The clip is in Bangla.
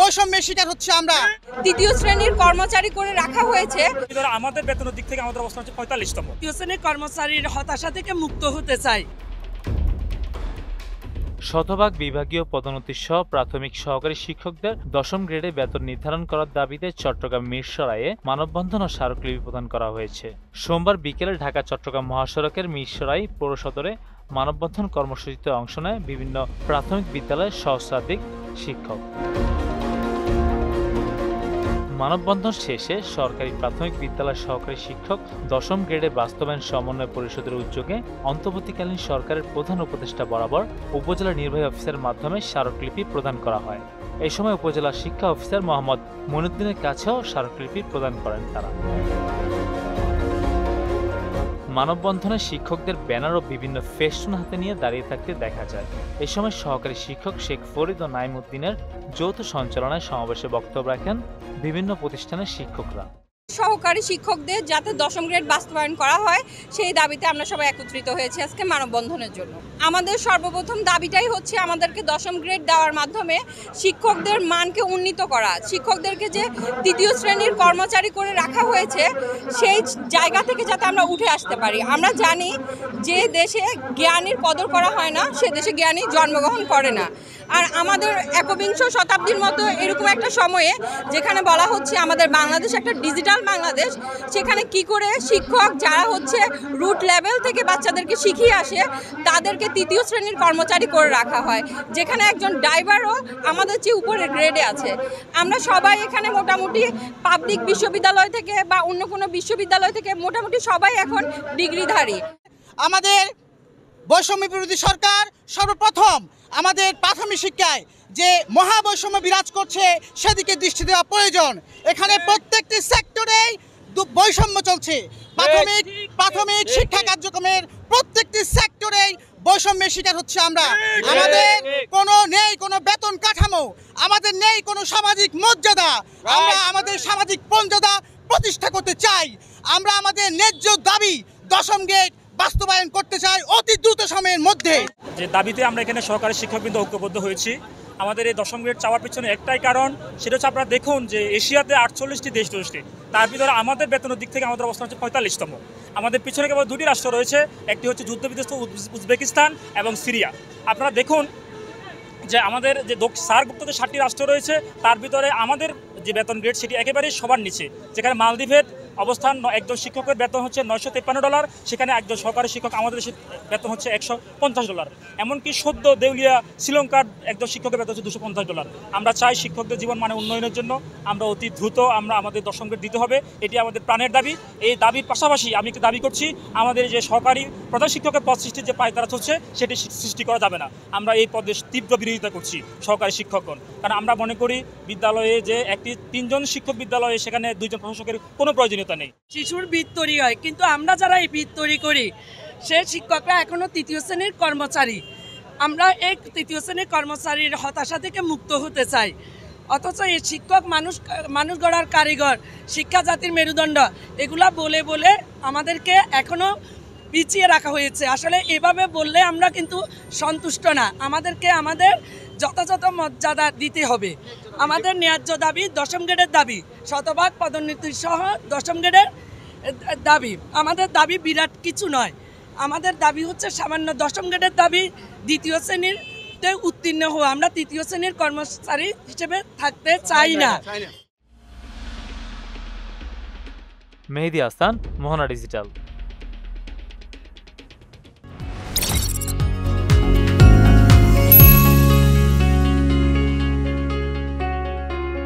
বৈষম্যের শিকার হচ্ছে আমরা। তৃতীয় শ্রেণীর কর্মচারী করে রাখা হয়েছে। আমাদের বেতনের দিক থেকে আমাদের অবস্থান হচ্ছে 45তম। তৃতীয় শ্রেণীর কর্মচারীর হতাশা থেকে মুক্ত হতে চাই। শতভাগ বিভাগীয় পদোন্নতি সহ প্রাথমিক সহকারী শিক্ষকদের 10ম গ্রেডে বেতন নির্ধারণ করার দাবিতে চট্টগ্রাম মিরসরাইয়ে মানববন্ধন ও স্মারকলিপি প্রদান করা হয়েছে। সোমবার বিকেলে ঢাকা চট্টগ্রাম মহাসড়কের মিরসরাই পৌর সদরে মানববন্ধন কর্মসূচিতে অংশ নেয় বিভিন্ন প্রাথমিক বিদ্যালয়ের সহস্রাধিক শিক্ষক। মানববন্ধন শেষে সরকারি প্রাথমিক বিদ্যালয়ের সহকারী শিক্ষক 10ম গ্রেডে বাস্তবায়ন সমন্বয় পরিষদের উদ্যোগে অন্তর্বর্তীকালীন সরকারের প্রধান উপদেষ্টা বরাবর উপজেলা নির্বাহী অফিসারের মাধ্যমে স্মারকলিপি প্রদান করা হয়। এই সময় উপজেলা শিক্ষা অফিসার মোহাম্মদ মইনুদ্দিনের কাছেও স্মারকলিপি প্রদান করেন তারা। মানববন্ধনে শিক্ষকদের ব্যানার ও বিভিন্ন ফেস্টুন হাতে নিয়ে দাঁড়িয়ে থাকতে দেখা যায়। এ সময় সহকারী শিক্ষক শেখ ফরিদ ও নাইম উদ্দিনের যৌথ সঞ্চালনায় সমাবেশে বক্তব্য রাখেন বিভিন্ন প্রতিষ্ঠানের শিক্ষকরা। সহকারী শিক্ষকদের যাতে 10ম গ্রেড বাস্তবায়ন করা হয় সেই দাবিতে আমরা সবাই একত্রিত হয়েছি আজকে মানববন্ধনের জন্য। আমাদের সর্বপ্রথম দাবিটাই হচ্ছে আমাদেরকে 10ম গ্রেড দেওয়ার মাধ্যমে শিক্ষকদের মানকে উন্নীত করা। শিক্ষকদেরকে যে তৃতীয় শ্রেণীর কর্মচারী করে রাখা হয়েছে সেই জায়গা থেকে যাতে আমরা উঠে আসতে পারি। আমরা জানি যে দেশে জ্ঞানীর কদর করা হয় না সে দেশে জ্ঞানী জন্মগ্রহণ করে না। আর আমাদের একবিংশ শতাব্দীর মতো এরকম একটা সময়ে যেখানে বলা হচ্ছে আমাদের বাংলাদেশ একটা ডিজিটাল বাংলাদেশ, সেখানে কি করে শিক্ষক যারা হচ্ছে রুট লেভেল থেকে বাচ্চাদেরকে শিখিয়ে আসে তাদেরকে তৃতীয় শ্রেণীর কর্মচারী করে রাখা হয়, যেখানে একজন ড্রাইভারও আমাদের চেয়ে উপরের গ্রেডে আছে। আমরা সবাই এখানে মোটামুটি পাবলিক বিশ্ববিদ্যালয় থেকে বা অন্য কোনো বিশ্ববিদ্যালয় থেকে মোটামুটি সবাই এখন ডিগ্রিধারী। আমাদের বৈষম্য বিরোধী সরকার সর্বপ্রথম আমাদের প্রাথমিক শিক্ষায় যে মহাবৈষম্য বিরাজ করছে সেদিকে দৃষ্টি দেওয়া প্রয়োজন। এখানে প্রত্যেকটি সেক্টরেই বৈষম্য চলছে। প্রাথমিক শিক্ষা কার্যক্রমের প্রত্যেকটি সেক্টরেই বৈষম্যের শিকার হচ্ছে আমরা। আমাদের কোনো বেতন কাঠামো, আমাদের নেই কোনো সামাজিক মর্যাদা। আমরা আমাদের সামাজিক মর্যাদা প্রতিষ্ঠা করতে চাই। আমরা আমাদের ন্যায্য দাবি 10ম গ্রেড বাস্তবায়ন করতে চাই অতি দ্রুত সময়ের মধ্যে। যে দাবিতে আমরা এখানে সহকারী শিক্ষকবৃন্দ ঐক্যবদ্ধ হয়েছি। আমাদের এই 10ম গ্রেড চাওয়ার পিছনে একটাই কারণ, সেটা হচ্ছে আপনারা দেখুন যে এশিয়াতে 48টি দেশ রয়েছে, তার ভিতরে আমাদের বেতনের দিক থেকে আমাদের অবস্থান হচ্ছে 45তম। আমাদের পিছনে কেবল 2টি রাষ্ট্র রয়েছে, একটি হচ্ছে যুদ্ধবিধ্বস্ত উজবেকিস্তান এবং সিরিয়া। আপনারা দেখুন যে আমাদের যে সার্কভুক্ত যে 7টি রাষ্ট্র রয়েছে তার ভিতরে আমাদের যে বেতন গ্রেড সেটি একেবারেই সবার নিচে। যেখানে মালদ্বীপের অবস্থান একজন শিক্ষকের বেতন হচ্ছে $953, সেখানে একজন সহকারী শিক্ষক আমাদের দেশের বেতন হচ্ছে $150। এমনকি সদ্য দেউলিয়া শ্রীলঙ্কার একজন শিক্ষকের বেতন হচ্ছে $250। আমরা চাই শিক্ষকদের জীবন মানে উন্নয়নের জন্য আমরা অতি দ্রুত আমাদের 10ম গ্রেড দিতে হবে, এটি আমাদের প্রাণের দাবি। এই দাবির পাশাপাশি আমি একটু দাবি করছি আমাদের যে সহকারী প্রধান শিক্ষকের পদ সৃষ্টির যে পায়তারা চলছে সেটি সৃষ্টি করা যাবে না। আমরা এই পদের তীব্র বিরোধিতা করছি সহকারী শিক্ষকগণ, কারণ আমরা মনে করি বিদ্যালয়ে যে 3 জন শিক্ষক বিদ্যালয়ে সেখানে 2 জন প্রশাসকের কোনো প্রয়োজনীয়তা নেই। শিশুর বীজ তৈরি হয়, কিন্তু আমরা যারা এই বীজ তৈরি করি সে শিক্ষকরা এখনো তৃতীয় শ্রেণীর কর্মচারী। আমরা এই তৃতীয় শ্রেণীর কর্মচারীর হতাশা থেকে মুক্ত হতে চাই। অথচ এই শিক্ষক মানুষ গড়ার কারিগর, শিক্ষা জাতির মেরুদণ্ড, এগুলা বলে বলে আমাদেরকে এখনো পিছিয়ে রাখা হয়েছে। আসলে এভাবে বললে আমরা কিন্তু সন্তুষ্ট না। আমাদেরকে আমাদের যথাযথ মর্যাদা দিতে হবে। আমাদের ন্যায্য দাবি 10ম গ্রেডের দাবি, শতভাগ পদোন্নতি সহ 10ম গ্রেডের দাবি। আমাদের দাবি বিরাট কিছু নয়, আমাদের দাবি হচ্ছে সামান্য 10ম গ্রেডের দাবি, দ্বিতীয় শ্রেণীতে উত্তীর্ণ হওয়া। আমরা তৃতীয় শ্রেণীর কর্মচারী হিসেবে থাকতে চাই না। মেহেদী হাসান, মোহনা ডিজিটাল।